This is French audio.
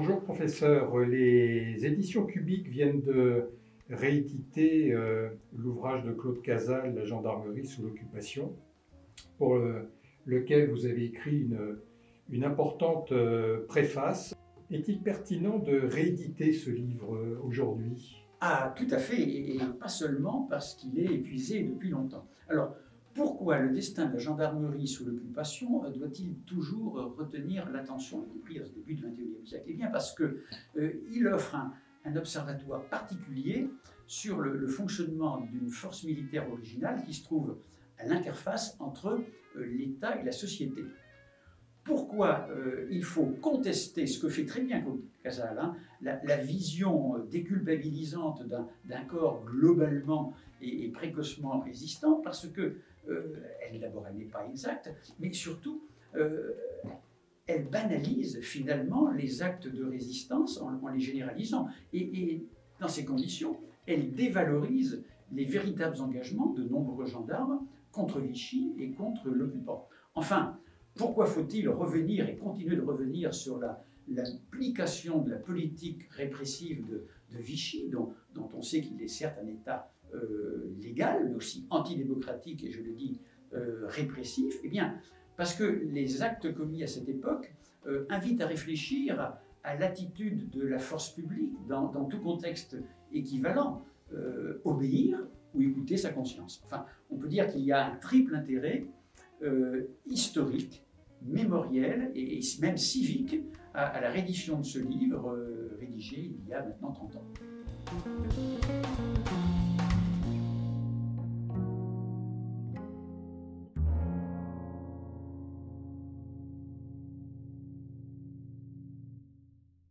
Bonjour professeur, les éditions Cubiques viennent de rééditer l'ouvrage de Claude Cazal, La gendarmerie sous l'occupation, pour lequel vous avez écrit une importante préface. Est-il pertinent de rééditer ce livre aujourd'hui ? Ah, tout à fait, et pas seulement parce qu'il est épuisé depuis longtemps. Alors, pourquoi le destin de la gendarmerie sous l'occupation doit-il toujours retenir l'attention, y compris au début du XXIe siècle ? Eh bien parce qu'il offre un observatoire particulier sur le fonctionnement d'une force militaire originale qui se trouve à l'interface entre l'État et la société. Pourquoi il faut contester ce que fait très bien Claude Cazal, la vision déculpabilisante d'un corps globalement et précocement résistant, parce que d'abord elle n'est pas exacte, mais surtout elle banalise finalement les actes de résistance en les généralisant. Et dans ces conditions, elle dévalorise les véritables engagements de nombreux gendarmes contre Vichy et contre l'occupant. Enfin, pourquoi faut-il revenir et continuer de revenir sur l'application de la politique répressive de Vichy, dont on sait qu'il est certes un État légal, mais aussi antidémocratique et, je le dis, répressif? Eh bien, parce que les actes commis à cette époque invitent à réfléchir à l'attitude de la force publique dans tout contexte équivalent, obéir ou écouter sa conscience. Enfin, on peut dire qu'il y a un triple intérêt historique, mémoriel et même civique à la réédition de ce livre, rédigé il y a maintenant 30 ans.